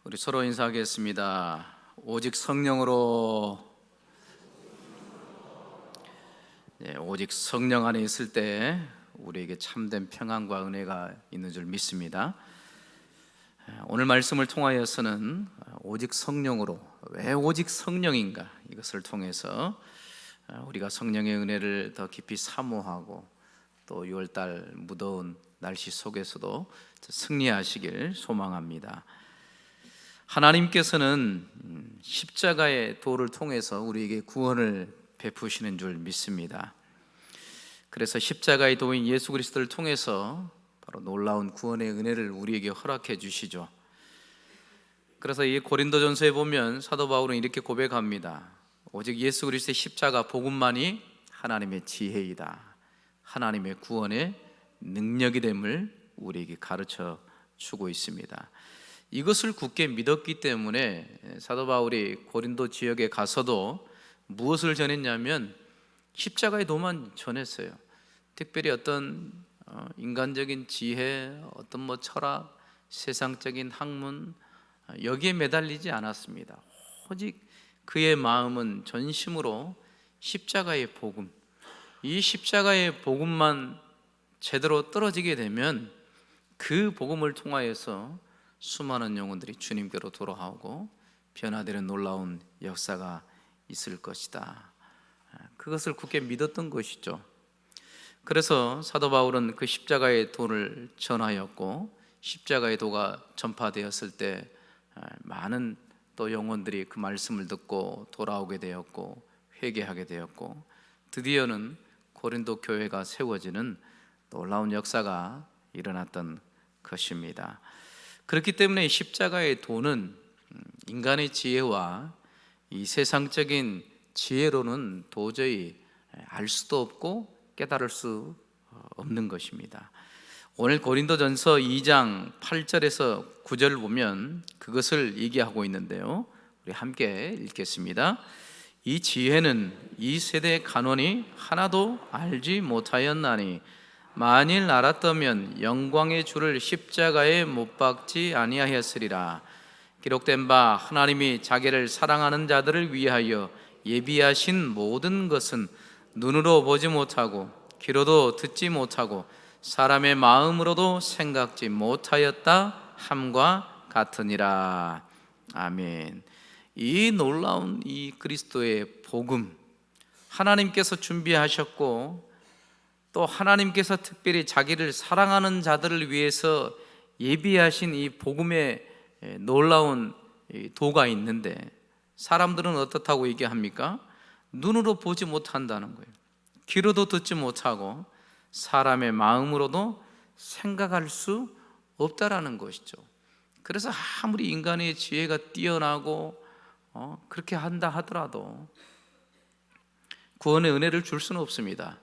우리 서로 인사하겠습니다. 오직 성령으로. 오직 성령 안에 있을 때 우리에게 참된 평안과 은혜가 있는 줄 믿습니다. 오늘 말씀을 통하여서는 오직 성령으로, 왜 오직 성령인가, 이것을 통해서 우리가 성령의 은혜를 더 깊이 사모하고 또 6월달 무더운 날씨 속에서도 승리하시길 소망합니다. 하나님께서는 십자가의 도를 통해서 우리에게 구원을 베푸시는 줄 믿습니다. 그래서 십자가의 도인 예수 그리스도를 통해서 바로 놀라운 구원의 은혜를 우리에게 허락해 주시죠. 그래서 이 고린도전서에 보면 사도 바울은 이렇게 고백합니다. 오직 예수 그리스도의 십자가 복음만이 하나님의 지혜이다, 하나님의 구원의 능력이 됨을 우리에게 가르쳐 주고 있습니다. 이것을 굳게 믿었기 때문에 사도 바울이 고린도 지역에 가서도 무엇을 전했냐면 십자가의 도만 전했어요. 특별히 어떤 인간적인 지혜, 어떤 철학, 세상적인 학문, 여기에 매달리지 않았습니다. 오직 그의 마음은 전심으로 십자가의 복음, 이 십자가의 복음만 제대로 떨어지게 되면 그 복음을 통하여서 수많은 영혼들이 주님께로 돌아오고 변화되는 놀라운 역사가 있을 것이다, 그것을 굳게 믿었던 것이죠. 그래서 사도 바울은 그 십자가의 도를 전하였고, 십자가의 도가 전파되었을 때 많은 또 영혼들이 그 말씀을 듣고 돌아오게 되었고 회개하게 되었고, 드디어는 고린도 교회가 세워지는 놀라운 역사가 일어났던 것입니다. 그렇기 때문에 십자가의 도는 인간의 지혜와 이 세상적인 지혜로는 도저히 알 수도 없고 깨달을 수 없는 것입니다. 오늘 고린도전서 2장 8절에서 9절을 보면 그것을 얘기하고 있는데요, 우리 함께 읽겠습니다. 이 지혜는 이 세대의 간원이 하나도 알지 못하였나니 만일 알았다면 영광의 주를 십자가에 못 박지 아니하였으리라. 기록된 바 하나님이 자기를 사랑하는 자들을 위하여 예비하신 모든 것은 눈으로 보지 못하고 귀로도 듣지 못하고 사람의 마음으로도 생각지 못하였다 함과 같으니라. 아멘. 이 놀라운 이 그리스도의 복음, 하나님께서 준비하셨고 또 하나님께서 특별히 자기를 사랑하는 자들을 위해서 예비하신 이 복음의 놀라운 도가 있는데, 사람들은 어떻다고 얘기합니까? 눈으로 보지 못한다는 거예요. 귀로도 듣지 못하고 사람의 마음으로도 생각할 수 없다라는 것이죠. 그래서 아무리 인간의 지혜가 뛰어나고 그렇게 한다 하더라도 구원의 은혜를 줄 수는 없습니다.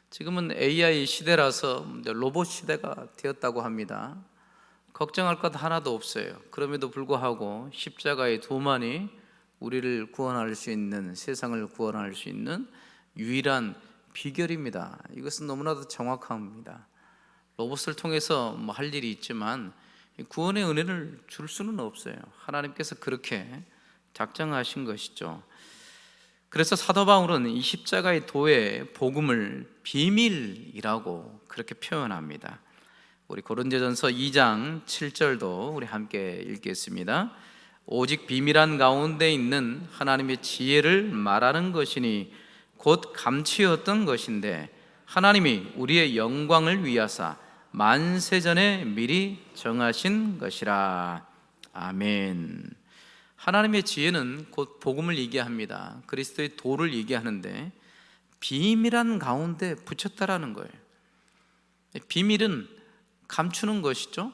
지금은 AI 시대라서 로봇 시대가 되었다고 합니다. 걱정할 것 하나도 없어요. 그럼에도 불구하고 십자가의 도만이 우리를 구원할 수 있는, 세상을 구원할 수 있는 유일한 비결입니다. 이것은 너무나도 정확합니다. 로봇을 통해서 할 일이 있지만 구원의 은혜를 줄 수는 없어요. 하나님께서 그렇게 작정하신 것이죠. 그래서 사도 바울은 이 십자가의 도의 복음을 비밀이라고 그렇게 표현합니다. 우리 고린도전서 2장 7절도 우리 함께 읽겠습니다. 오직 비밀한 가운데 있는 하나님의 지혜를 말하는 것이니 곧 감추었던 것인데 하나님이 우리의 영광을 위하사 만세전에 미리 정하신 것이라. 아멘. 하나님의 지혜는 곧 복음을 얘기합니다. 그리스도의 도를 얘기하는데 비밀한 가운데 붙였다라는 거예요. 비밀은 감추는 것이죠.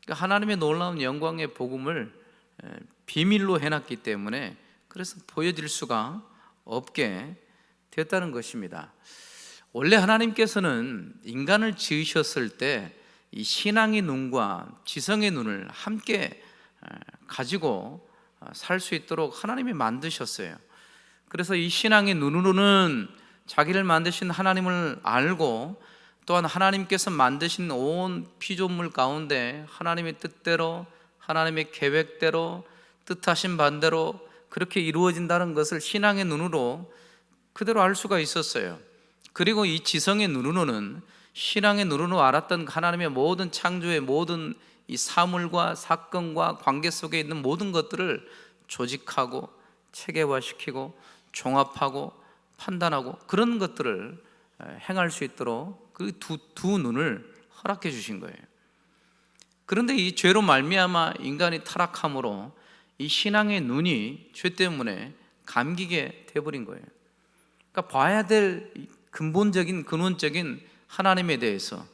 그러니까 하나님의 놀라운 영광의 복음을 비밀로 해놨기 때문에 그래서 보여질 수가 없게 되었다는 것입니다. 원래 하나님께서는 인간을 지으셨을 때 이 신앙의 눈과 지성의 눈을 함께 가지고 살 수 있도록 하나님이 만드셨어요. 그래서 이 신앙의 눈으로는 자기를 만드신 하나님을 알고, 또한 하나님께서 만드신 온 피조물 가운데 하나님의 뜻대로 하나님의 계획대로 뜻하신 반대로 그렇게 이루어진다는 것을 신앙의 눈으로 그대로 알 수가 있었어요. 그리고 이 지성의 눈으로는, 신앙의 눈으로 알았던 하나님의 모든 창조의 모든 이 사물과 사건과 관계 속에 있는 모든 것들을 조직하고 체계화시키고 종합하고 판단하고 그런 것들을 행할 수 있도록 그 두 눈을 허락해 주신 거예요. 그런데 이 죄로 말미암아 인간이 타락함으로 이 신앙의 눈이 죄 때문에 감기게 되어버린 거예요. 그러니까 봐야 될 근본적인 근원적인 하나님에 대해서,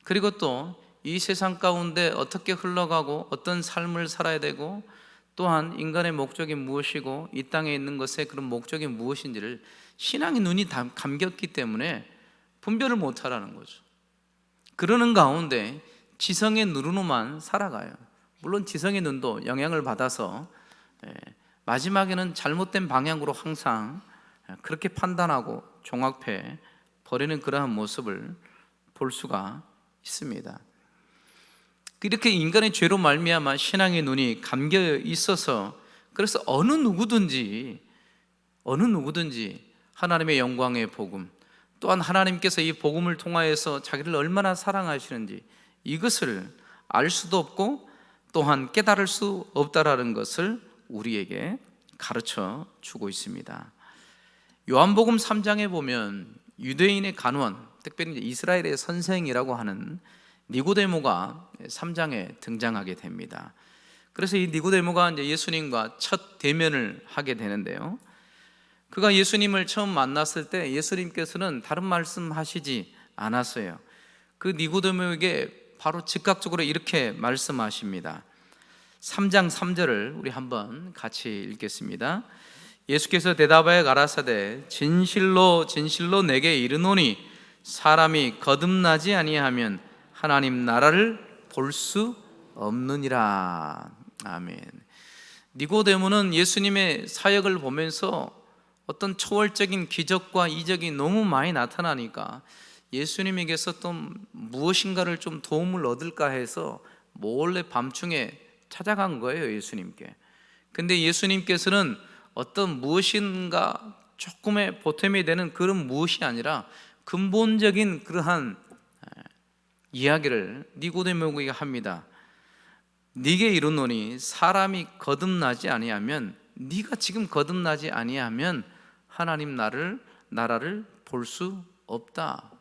그리고 또 이 세상 가운데 어떻게 흘러가고 어떤 삶을 살아야 되고, 또한 인간의 목적이 무엇이고 이 땅에 있는 것의 그런 목적이 무엇인지를 신앙의 눈이 감겼기 때문에 분별을 못하라는 거죠. 그러는 가운데 지성의 눈으로만 살아가요. 물론 지성의 눈도 영향을 받아서 마지막에는 잘못된 방향으로 항상 그렇게 판단하고 종합해 버리는 그러한 모습을 볼 수가 있습니다. 이렇게 인간의 죄로 말미암아 신앙의 눈이 감겨 있어서, 그래서 어느 누구든지 하나님의 영광의 복음, 또한 하나님께서 이 복음을 통하여서 자기를 얼마나 사랑하시는지 이것을 알 수도 없고 또한 깨달을 수 없다라는 것을 우리에게 가르쳐 주고 있습니다. 요한복음 3장에 보면 유대인의 간원, 특별히 이스라엘의 선생이라고 하는 니고데모가 3장에 등장하게 됩니다. 그래서 이 니고데모가 이제 예수님과 첫 대면을 하게 되는데요, 그가 예수님을 처음 만났을 때 예수님께서는 다른 말씀하시지 않았어요. 그 니고데모에게 바로 즉각적으로 이렇게 말씀하십니다. 3장 3절을 우리 한번 같이 읽겠습니다. 예수께서 대답하여 가라사대 진실로 진실로 내게 이르노니 사람이 거듭나지 아니하면 하나님 나라를 볼 수 없느니라. 아멘. 니고데모는 예수님의 사역을 보면서 어떤 초월적인 기적과 이적이 너무 많이 나타나니까 예수님에게서 또 무엇인가를 좀 도움을 얻을까 해서 몰래 밤중에 찾아간 거예요, 예수님께. 근데 예수님께서는 어떤 무엇인가 조금의 보탬이 되는 그런 무엇이 아니라 근본적인 그러한 이야기를 니고데모에게 합니다. 네게 이르노니 사람이 거듭나지 아니하면, 네가 지금 거듭나지 아니하면 하나님 나라를 볼 수 없다.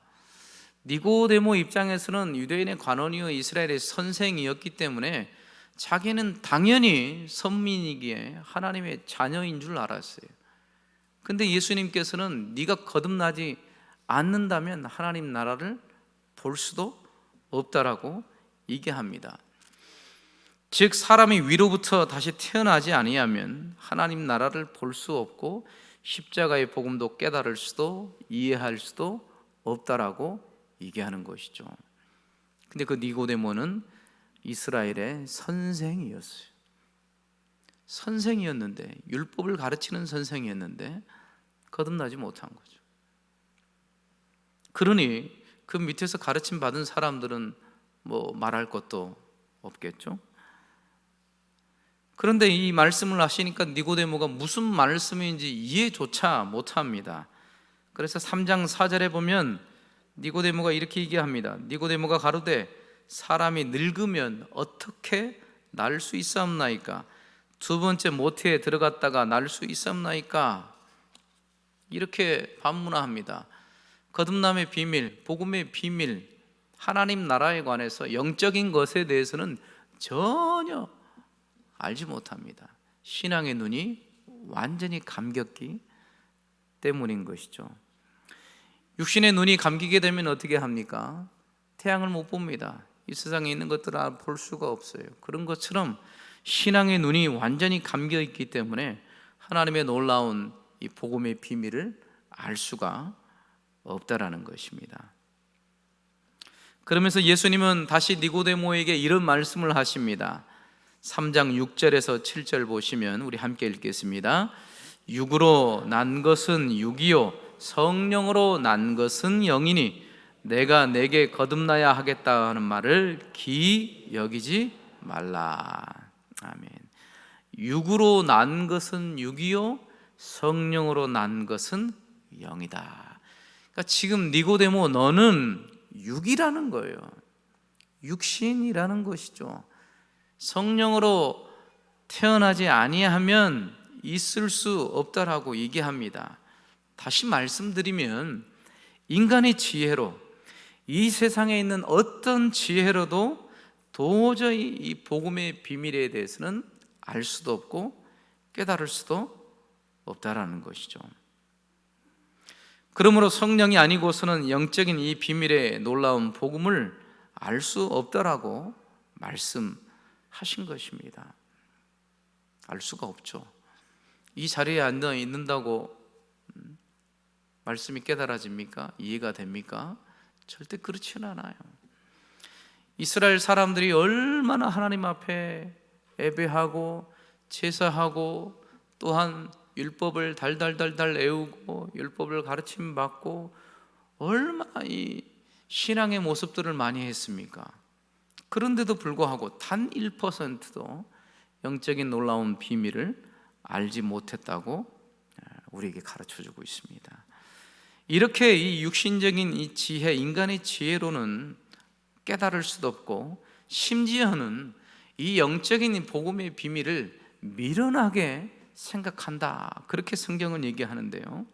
니고데모 입장에서는 유대인의 관원이요 이스라엘의 선생이었기 때문에 자기는 당연히 선민이기에 하나님의 자녀인 줄 알았어요. 근데 예수님께서는 네가 거듭나지 않는다면 하나님 나라를 볼 수도 없다라고 얘기합니다. 즉 사람이 위로부터 다시 태어나지 아니하면 하나님 나라를 볼 수 없고 십자가의 복음도 깨달을 수도 이해할 수도 없다라고 얘기하는 것이죠. 근데 그 니고데모는 이스라엘의 선생이었어요. 선생이었는데, 율법을 가르치는 선생이었는데 거듭나지 못한 거죠. 그러니 그 밑에서 가르침 받은 사람들은 뭐 말할 것도 없겠죠. 그런데 이 말씀을 하시니까 니고데모가 무슨 말씀인지 이해조차 못합니다. 그래서 3장 4절에 보면 니고데모가 이렇게 얘기합니다. 니고데모가 가로되 사람이 늙으면 어떻게 날 수 있사옵나이까? 두 번째 모태에 들어갔다가 날 수 있사옵나이까? 이렇게 반문합니다. 거듭남의 비밀, 복음의 비밀, 하나님 나라에 관해서 영적인 것에 대해서는 전혀 알지 못합니다. 신앙의 눈이 완전히 감겼기 때문인 것이죠. 육신의 눈이 감기게 되면 어떻게 합니까? 태양을 못 봅니다. 이 세상에 있는 것들을 볼 수가 없어요. 그런 것처럼 신앙의 눈이 완전히 감겨 있기 때문에 하나님의 놀라운 이 복음의 비밀을 알 수가 없다라는 것입니다. 그러면서 예수님은 다시 니고데모에게 이런 말씀을 하십니다. 3장 6절에서 7절 보시면 우리 함께 읽겠습니다. 육으로 난 것은 육이요 성령으로 난 것은 영이니 내가 내게 거듭나야 하겠다 하는 말을 기이 여기지 말라. 아멘. 육으로 난 것은 육이요 성령으로 난 것은 영이다. 그러니까 지금 니고데모, 너는 육이라는 거예요. 육신이라는 것이죠. 성령으로 태어나지 아니하면 있을 수 없다라고 얘기합니다. 다시 말씀드리면 인간의 지혜로, 이 세상에 있는 어떤 지혜로도 도저히 이 복음의 비밀에 대해서는 알 수도 없고 깨달을 수도 없다라는 것이죠. 그러므로 성령이 아니고서는 영적인 이 비밀의 놀라운 복음을 알 수 없다라고 말씀하신 것입니다. 알 수가 없죠. 이 자리에 앉아 있는다고 말씀이 깨달아집니까? 이해가 됩니까? 절대 그렇지는 않아요. 이스라엘 사람들이 얼마나 하나님 앞에 예배하고 제사하고 또한 율법을 달달달달 외우고 율법을 가르침 받고 얼마나 이 신앙의 모습들을 많이 했습니까? 그런데도 불구하고 단 1%도 영적인 놀라운 비밀을 알지 못했다고 우리에게 가르쳐주고 있습니다. 이렇게 이 육신적인 이 지혜, 인간의 지혜로는 깨달을 수도 없고 심지어는 이 영적인 복음의 비밀을 미련하게 생각한다, 그렇게 성경은 얘기하는데요.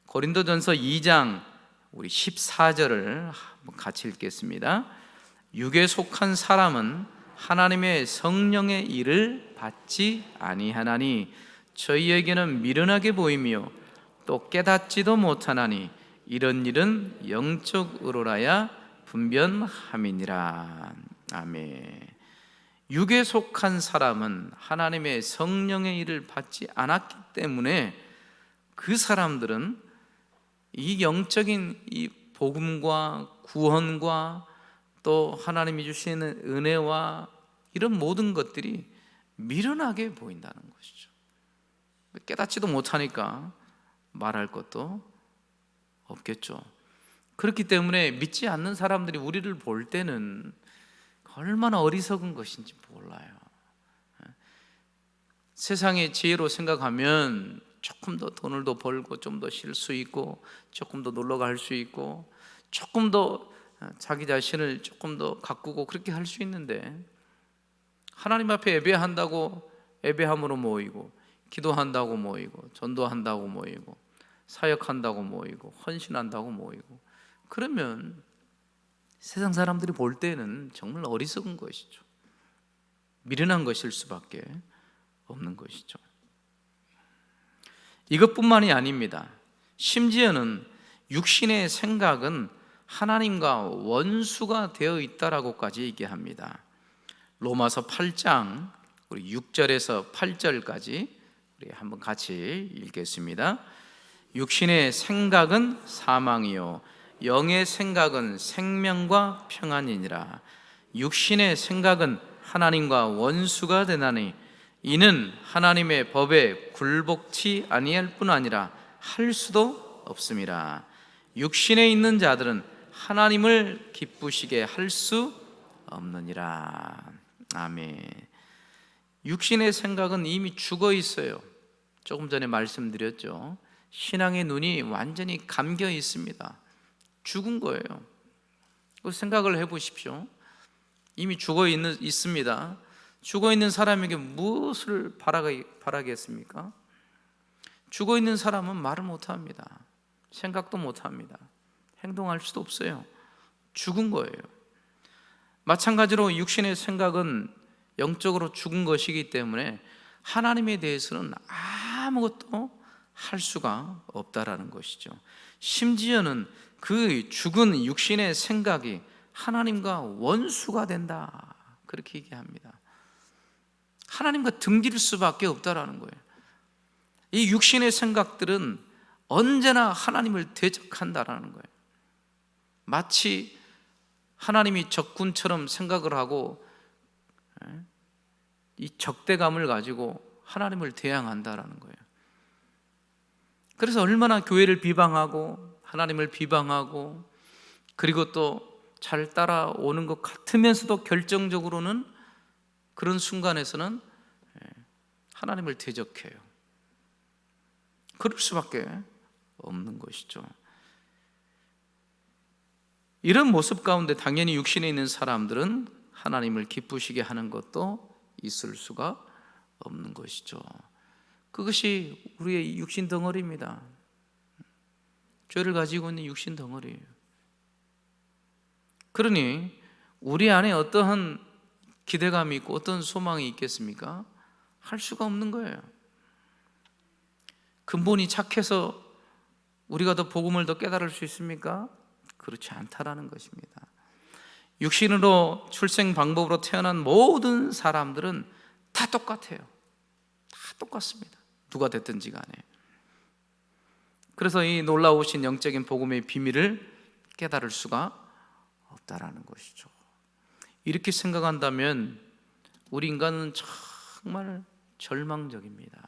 고린도전서 2장 우리 14절을 같이 읽겠습니다. 육에 속한 사람은 하나님의 성령의 일을 받지 아니하나니 저희에게는 미련하게 보이며 또 깨닫지도 못하나니 이런 일은 영적으로라야 분변함이니라. 아멘. 육에 속한 사람은 하나님의 성령의 일을 받지 않았기 때문에 그 사람들은 이 영적인 이 복음과 구원과 또 하나님이 주시는 은혜와 이런 모든 것들이 미련하게 보인다는 것이죠. 깨닫지도 못하니까 말할 것도 없겠죠. 그렇기 때문에 믿지 않는 사람들이 우리를 볼 때는 얼마나 어리석은 것인지 몰라요. 세상의 지혜로 생각하면 조금 더 돈을 더 벌고 좀 더 쉴 수 있고 조금 더 놀러 갈 수 있고 조금 더 자기 자신을 조금 더 가꾸고 그렇게 할 수 있는데, 하나님 앞에 예배한다고 예배함으로 모이고 기도한다고 모이고 전도한다고 모이고 사역한다고 모이고 헌신한다고 모이고 그러면 세상 사람들이 볼 때는 정말 어리석은 것이죠. 미련한 것일 수밖에 없는 것이죠. 이것뿐만이 아닙니다. 심지어는 육신의 생각은 하나님과 원수가 되어 있다라고까지 얘기합니다. 로마서 8장 우리 6절에서 8절까지 우리 한번 같이 읽겠습니다. 육신의 생각은 사망이요 영의 생각은 생명과 평안이니라. 육신의 생각은 하나님과 원수가 되나니 이는 하나님의 법에 굴복치 아니할 뿐 아니라 할 수도 없음이라. 육신에 있는 자들은 하나님을 기쁘시게 할 수 없느니라. 아멘. 육신의 생각은 이미 죽어 있어요. 조금 전에 말씀드렸죠. 신앙의 눈이 완전히 감겨 있습니다. 죽은 거예요. 그 생각을 해보십시오. 이미 죽어 있습니다. 죽어 있는 사람에게 무엇을 바라겠습니까? 죽어 있는 사람은 말을 못합니다. 생각도 못합니다. 행동할 수도 없어요. 죽은 거예요. 마찬가지로 육신의 생각은 영적으로 죽은 것이기 때문에 하나님에 대해서는 아무것도 할 수가 없다라는 것이죠. 심지어는 그 죽은 육신의 생각이 하나님과 원수가 된다, 그렇게 얘기합니다. 하나님과 등질 수밖에 없다라는 거예요. 이 육신의 생각들은 언제나 하나님을 대적한다라는 거예요. 마치 하나님이 적군처럼 생각을 하고 이 적대감을 가지고 하나님을 대항한다라는 거예요. 그래서 얼마나 교회를 비방하고 하나님을 비방하고 그리고 또 잘 따라오는 것 같으면서도 결정적으로는 그런 순간에서는 하나님을 대적해요. 그럴 수밖에 없는 것이죠. 이런 모습 가운데 당연히 육신에 있는 사람들은 하나님을 기쁘시게 하는 것도 있을 수가 없는 것이죠. 그것이 우리의 육신 덩어리입니다. 죄를 가지고 있는 육신 덩어리예요. 그러니 우리 안에 어떠한 기대감이 있고 어떤 소망이 있겠습니까? 할 수가 없는 거예요. 근본이 착해서 우리가 더 복음을 더 깨달을 수 있습니까? 그렇지 않다라는 것입니다. 육신으로 출생 방법으로 태어난 모든 사람들은 다 똑같아요. 다 똑같습니다. 누가 됐든지 간에. 그래서 이 놀라우신 영적인 복음의 비밀을 깨달을 수가 없다라는 것이죠. 이렇게 생각한다면 우리 인간은 정말 절망적입니다.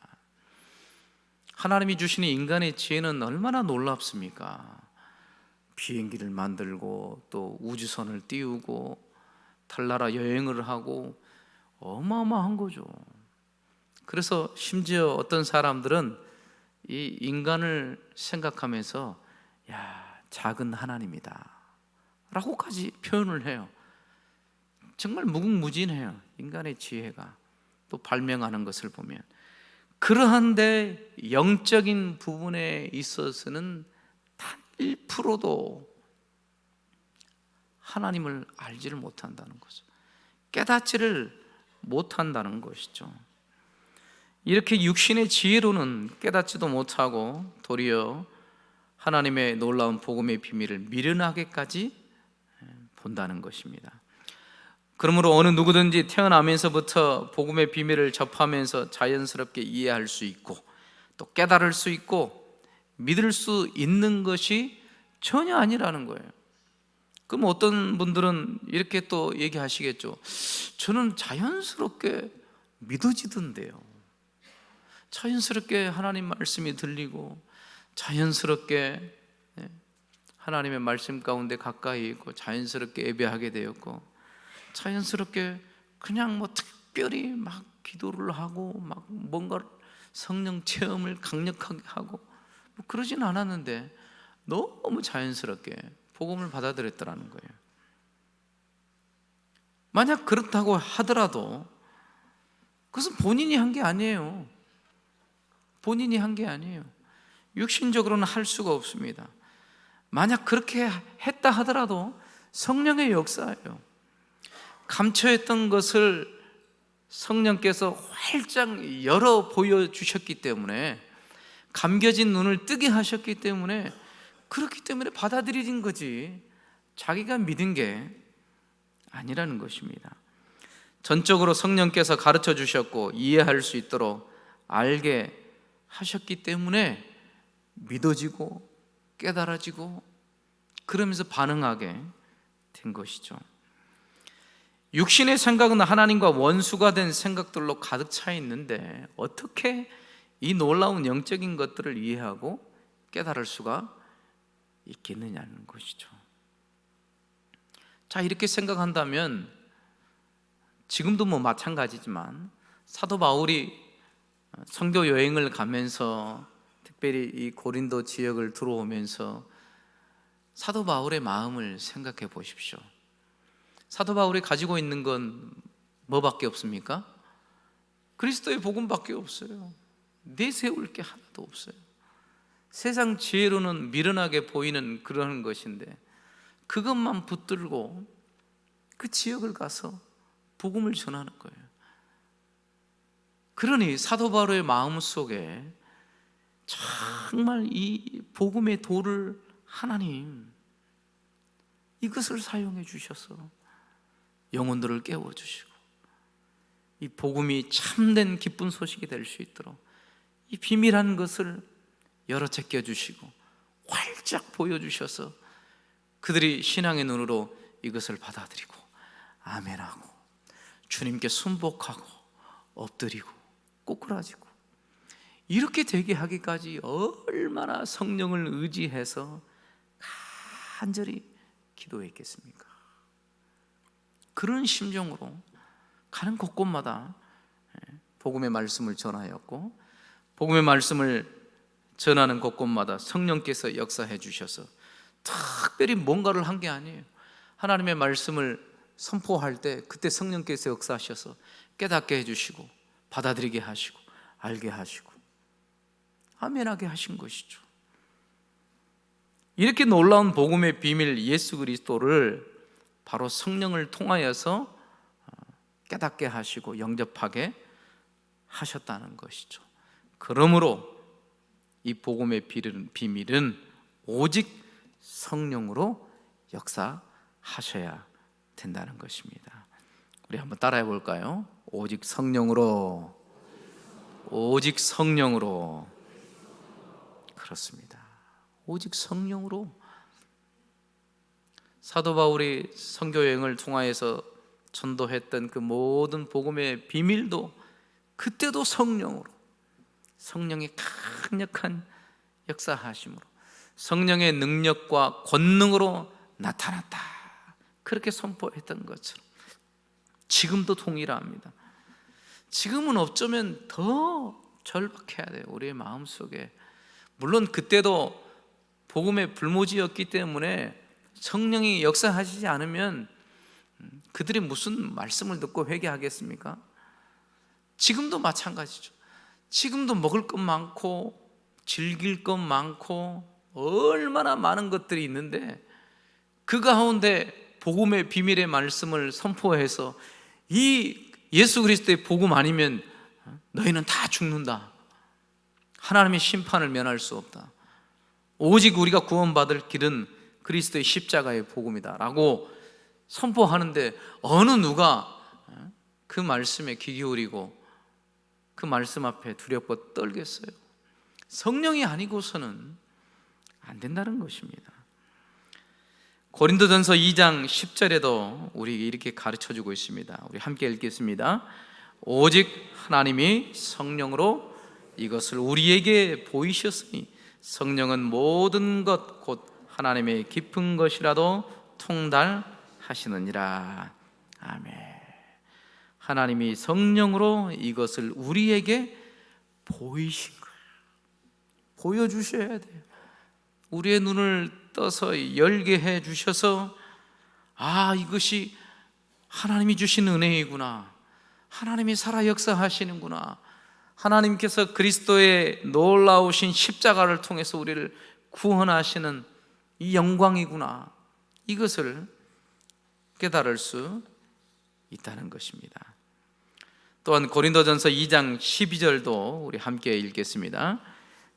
하나님이 주시는 인간의 지혜는 얼마나 놀랍습니까? 비행기를 만들고 또 우주선을 띄우고 달나라 여행을 하고 어마어마한 거죠. 그래서 심지어 어떤 사람들은 이 인간을 생각하면서 야, 작은 하나님이다 라고까지 표현을 해요. 정말 무궁무진해요. 인간의 지혜가 또 발명하는 것을 보면. 그러한데 영적인 부분에 있어서는 단 1%도 하나님을 알지를 못한다는 거죠. 깨닫지를 못한다는 것이죠. 이렇게 육신의 지혜로는 깨닫지도 못하고 도리어 하나님의 놀라운 복음의 비밀을 미련하게까지 본다는 것입니다. 그러므로 어느 누구든지 태어나면서부터 복음의 비밀을 접하면서 자연스럽게 이해할 수 있고 또 깨달을 수 있고 믿을 수 있는 것이 전혀 아니라는 거예요. 그럼 어떤 분들은 이렇게 또 얘기하시겠죠. 저는 자연스럽게 믿어지던데요. 자연스럽게 하나님 말씀이 들리고 자연스럽게 하나님의 말씀 가운데 가까이 있고 자연스럽게 예배하게 되었고 자연스럽게 그냥 뭐 특별히 막 기도를 하고 막 뭔가 성령 체험을 강력하게 하고 뭐 그러진 않았는데 너무 자연스럽게 복음을 받아들였더라는 거예요. 만약 그렇다고 하더라도 그것은 본인이 한 게 아니에요. 본인이 한 게 아니에요. 육신적으로는 할 수가 없습니다. 만약 그렇게 했다 하더라도 성령의 역사예요. 감춰했던 것을 성령께서 활짝 열어 보여주셨기 때문에 감겨진 눈을 뜨게 하셨기 때문에 그렇기 때문에 받아들여진 거지 자기가 믿은 게 아니라는 것입니다. 전적으로 성령께서 가르쳐 주셨고 이해할 수 있도록 알게 하셨기 때문에 믿어지고 깨달아지고 그러면서 반응하게 된 것이죠. 육신의 생각은 하나님과 원수가 된 생각들로 가득 차 있는데 어떻게 이 놀라운 영적인 것들을 이해하고 깨달을 수가 있겠느냐는 것이죠. 자, 이렇게 생각한다면 지금도 뭐 마찬가지지만 사도 바울이 선교 여행을 가면서 특별히 이 고린도 지역을 들어오면서 사도 바울의 마음을 생각해 보십시오. 사도 바울이 가지고 있는 건 뭐밖에 없습니까? 그리스도의 복음밖에 없어요. 내세울 게 하나도 없어요. 세상 지혜로는 미련하게 보이는 그런 것인데 그것만 붙들고 그 지역을 가서 복음을 전하는 거예요. 그러니 사도 바울의 마음속에 정말 이 복음의 도를 하나님 이것을 사용해 주셔서 영혼들을 깨워주시고 이 복음이 참된 기쁜 소식이 될 수 있도록 이 비밀한 것을 열어 제껴주시고 활짝 보여주셔서 그들이 신앙의 눈으로 이것을 받아들이고 아멘하고 주님께 순복하고 엎드리고 꼬꾸라지고 이렇게 되게 하기까지 얼마나 성령을 의지해서 간절히 기도했겠습니까? 그런 심정으로 가는 곳곳마다 복음의 말씀을 전하였고, 복음의 말씀을 전하는 곳곳마다 성령께서 역사해 주셔서 특별히 뭔가를 한 게 아니에요. 하나님의 말씀을 선포할 때 그때 성령께서 역사하셔서 깨닫게 해주시고, 받아들이게 하시고, 알게 하시고, 아멘하게 하신 것이죠. 이렇게 놀라운 복음의 비밀 예수 그리스도를 바로 성령을 통하여서 깨닫게 하시고 영접하게 하셨다는 것이죠. 그러므로 이 복음의 비밀은 오직 성령으로 역사하셔야 된다는 것입니다. 우리 한번 따라해 볼까요? 오직 성령으로, 오직 성령으로. 그렇습니다. 오직 성령으로. 사도 바울이 선교 여행을 통하여서 전도했던 그 모든 복음의 비밀도 그때도 성령으로, 성령의 강력한 역사하심으로, 성령의 능력과 권능으로 나타났다, 그렇게 선포했던 것처럼 지금도 동일합니다. 지금은 어쩌면 더 절박해야 돼요, 우리의 마음속에. 물론 그때도 복음의 불모지였기 때문에 성령이 역사하시지 않으면 그들이 무슨 말씀을 듣고 회개하겠습니까? 지금도 마찬가지죠. 지금도 먹을 것 많고 즐길 것 많고 얼마나 많은 것들이 있는데, 그 가운데 복음의 비밀의 말씀을 선포해서 이 예수 그리스도의 복음 아니면 너희는 다 죽는다, 하나님의 심판을 면할 수 없다, 오직 우리가 구원받을 길은 그리스도의 십자가의 복음이다 라고 선포하는데, 어느 누가 그 말씀에 귀 기울이고 그 말씀 앞에 두렵고 떨겠어요? 성령이 아니고서는 안 된다는 것입니다. 고린도전서 2장 10절에도 우리에게 이렇게 가르쳐주고 있습니다. 우리 함께 읽겠습니다. 오직 하나님이 성령으로 이것을 우리에게 보이셨으니 성령은 모든 것 곧 하나님의 깊은 것이라도 통달하시느니라. 아멘. 하나님이 성령으로 이것을 우리에게 보이신 거예요. 보여주셔야 돼요. 우리의 눈을 떠서 열게 해 주셔서, 아, 이것이 하나님이 주신 은혜이구나, 하나님이 살아 역사하시는구나, 하나님께서 그리스도의 놀라우신 십자가를 통해서 우리를 구원하시는 이 영광이구나, 이것을 깨달을 수 있다는 것입니다. 또한 고린도전서 2장 12절도 우리 함께 읽겠습니다.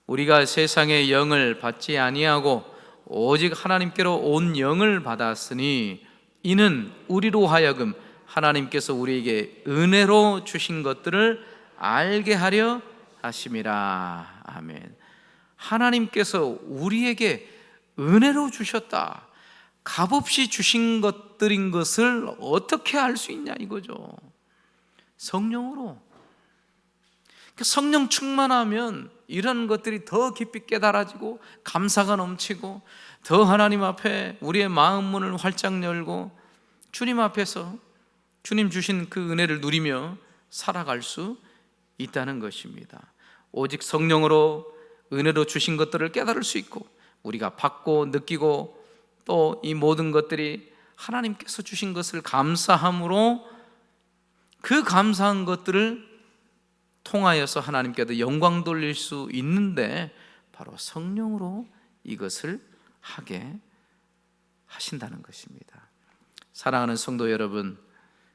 우리가 세상의 영을 받지 아니하고 오직 하나님께로 온 영을 받았으니 이는 우리로 하여금 하나님께서 우리에게 은혜로 주신 것들을 알게 하려 하심이라. 아멘. 하나님께서 우리에게 은혜로 주셨다, 값없이 주신 것들인 것을 어떻게 알 수 있냐 이거죠. 성령으로. 성령 충만하면 이런 것들이 더 깊이 깨달아지고 감사가 넘치고, 더 하나님 앞에 우리의 마음 문을 활짝 열고 주님 앞에서 주님 주신 그 은혜를 누리며 살아갈 수 있다는 것입니다. 오직 성령으로 은혜로 주신 것들을 깨달을 수 있고, 우리가 받고 느끼고 또 이 모든 것들이 하나님께서 주신 것을 감사함으로 그 감사한 것들을 통하여서 하나님께도 영광 돌릴 수 있는데, 바로 성령으로 이것을 하게 하신다는 것입니다. 사랑하는 성도 여러분,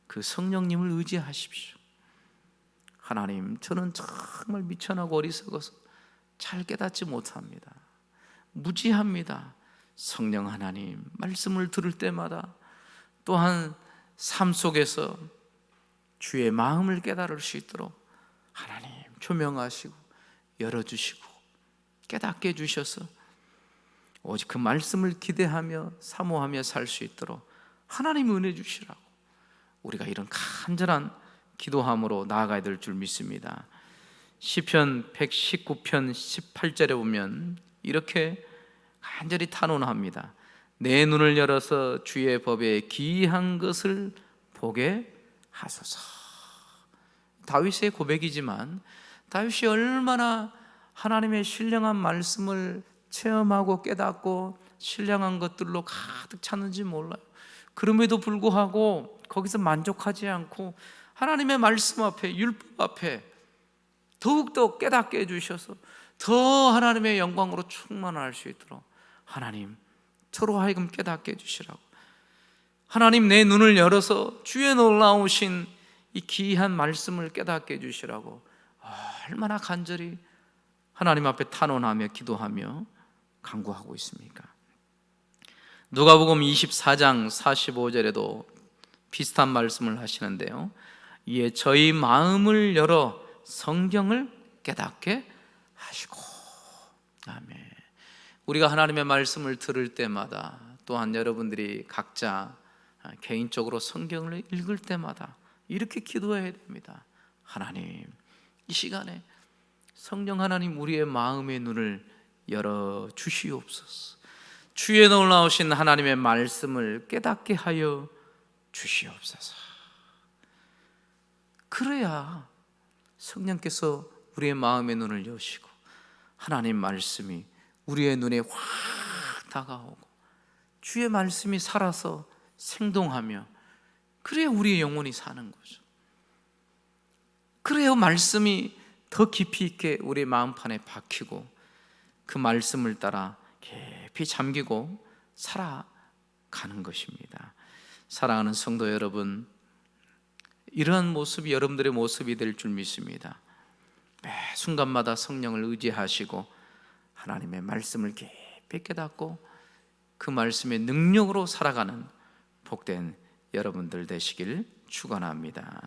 그 성령님을 의지하십시오. 하나님, 저는 정말 미천하고 어리석어서 잘 깨닫지 못합니다. 무지합니다. 성령 하나님, 말씀을 들을 때마다 또한 삶 속에서 주의 마음을 깨달을 수 있도록 하나님 조명하시고 열어주시고 깨닫게 해주셔서 오직 그 말씀을 기대하며 사모하며 살 수 있도록 하나님 은혜 주시라고 우리가 이런 간절한 기도함으로 나아가야 될 줄 믿습니다. 시편 119편 18절에 보면 이렇게 간절히 탄원합니다. 내 눈을 열어서 주의 법에 기이한 것을 보게 하소서. 다윗의 고백이지만 다윗이 얼마나 하나님의 신령한 말씀을 체험하고 깨닫고 신령한 것들로 가득 찼는지 몰라요. 그럼에도 불구하고 거기서 만족하지 않고 하나님의 말씀 앞에, 율법 앞에 더욱더 깨닫게 해주셔서 더 하나님의 영광으로 충만할 수 있도록 하나님, 저로 하여금 깨닫게 해주시라고, 하나님 내 눈을 열어서 주의 놀라우신 이 귀한 말씀을 깨닫게 해주시라고 얼마나 간절히 하나님 앞에 탄원하며 기도하며 간구하고 있습니까? 누가복음 24장 45절에도 비슷한 말씀을 하시는데요, 이에 저희 마음을 열어 성경을 깨닫게 하시고. 아멘. 우리가 하나님의 말씀을 들을 때마다, 또한 여러분들이 각자 개인적으로 성경을 읽을 때마다 이렇게 기도해야 됩니다. 하나님, 이 시간에 성령 하나님, 우리의 마음의 눈을 열어 주시옵소서. 주의 놀라우신 하나님의 말씀을 깨닫게 하여 주시옵소서. 그래야 성령께서 우리의 마음의 눈을 여시고 하나님 말씀이 우리의 눈에 확 다가오고 주의 말씀이 살아서 생동하며, 그래야 우리의 영혼이 사는 거죠. 그래야 말씀이 더 깊이 있게 우리 마음판에 박히고 그 말씀을 따라 깊이 잠기고 살아가는 것입니다. 사랑하는 성도 여러분, 이러한 모습이 여러분들의 모습이 될 줄 믿습니다. 매 순간마다 성령을 의지하시고 하나님의 말씀을 깊이 깨닫고 그 말씀의 능력으로 살아가는 복된 여러분들 되시길 축원합니다.